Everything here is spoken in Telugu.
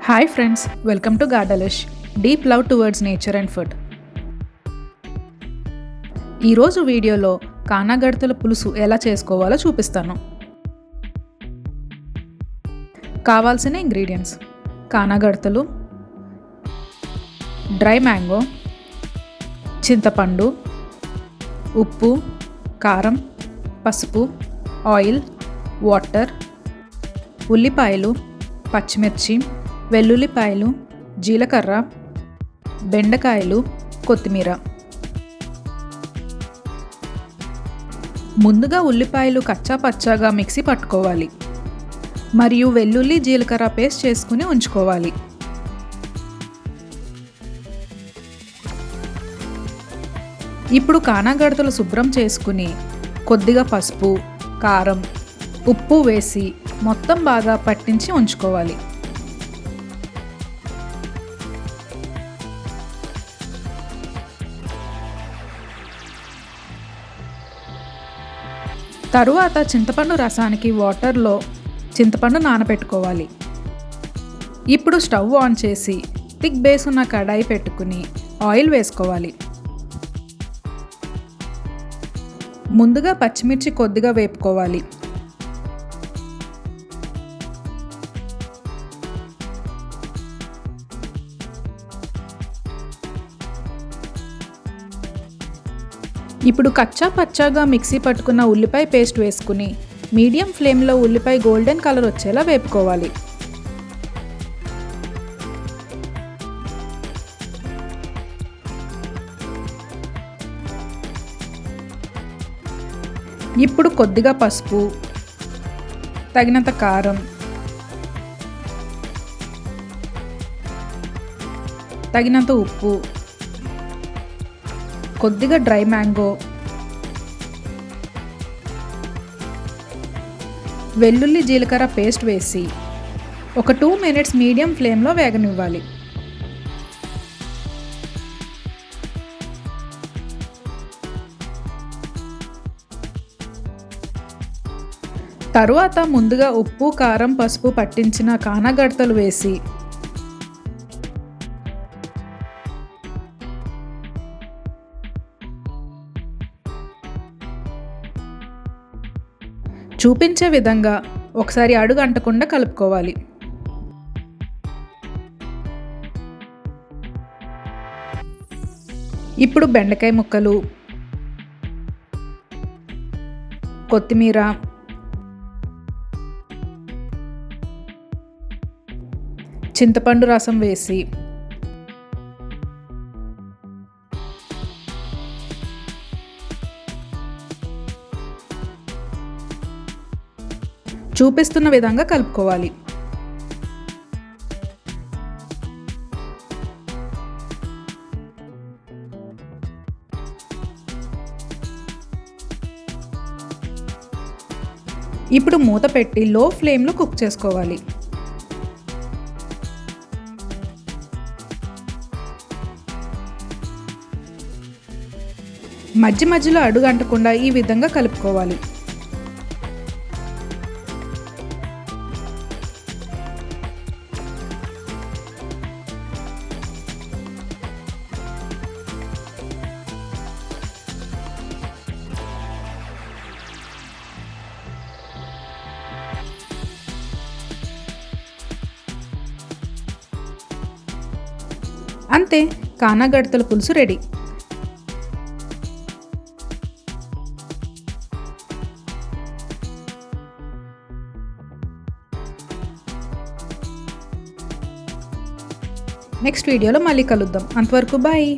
హాయ్ ఫ్రెండ్స్, వెల్కమ్ టు గార్డలిష్. Deep love towards nature and food. ఈరోజు వీడియోలో కానాగడతల పులుసు ఎలా చేసుకోవాలో చూపిస్తాను. కావాల్సిన ఇంగ్రీడియంట్స్: కానాగడతలు, డ్రై మ్యాంగో, చింతపండు, ఉప్పు, కారం, పసుపు, ఆయిల్, వాటర్, ఉల్లిపాయలు, పచ్చిమిర్చి, వెల్లుల్లిపాయలు, జీలకర్ర, బెండకాయలు, కొత్తిమీర. ముందుగా ఉల్లిపాయలు కచ్చా పచ్చాగా మిక్సీ పట్టుకోవాలి మరియు వెల్లుల్లి జీలకర్ర పేస్ట్ చేసుకుని ఉంచుకోవాలి. ఇప్పుడు కానాగడతలు శుభ్రం చేసుకుని కొద్దిగా పసుపు, కారం, ఉప్పు వేసి మొత్తం బాగా పట్టించి ఉంచుకోవాలి. తరువాత చింతపండు రసానికి వాటర్లో చింతపండు నానబెట్టుకోవాలి. ఇప్పుడు స్టవ్ ఆన్ చేసి థిక్ బేస్ ఉన్న కడాయి పెట్టుకుని ఆయిల్ వేసుకోవాలి. ముందుగా పచ్చిమిర్చి కొద్దిగా వేపుకోవాలి. ఇప్పుడు కచ్చా పచ్చాగా మిక్సీ పట్టుకున్న ఉల్లిపాయ పేస్ట్ వేసుకుని మీడియం ఫ్లేమ్లో ఉల్లిపాయ గోల్డెన్ కలర్ వచ్చేలా వేపుకోవాలి. ఇప్పుడు కొద్దిగా పసుపు, తగినంత కారం, తగినంత ఉప్పు, కొద్దిగా డ్రై మ్యాంగో, వెల్లుల్లి జీలకర్ర పేస్ట్ వేసి ఒక 2 minutes మీడియం ఫ్లేమ్లో వేగనివ్వాలి. తరువాత ముందుగా ఉప్పు, కారం, పసుపు పట్టించిన కానాగడతలు వేసి చూపించే విధంగా ఒకసారి అడుగు అంటకుండా కలుపుకోవాలి. ఇప్పుడు బెండకాయ ముక్కలు, కొత్తిమీర, చింతపండు రసం వేసి చూపిస్తున్న విధంగా కలుపుకోవాలి. ఇప్పుడు మూత పెట్టి లో ఫ్లేమ్లో కుక్ చేసుకోవాలి. మధ్య మధ్యలో అడుగు అంటకుండా ఈ విధంగా కలుపుకోవాలి. అంతే, కానాగడతల పులుసు రెడీ. నెక్స్ట్ వీడియోలో మళ్ళీ కలుద్దాం. అంతవరకు బాయ్.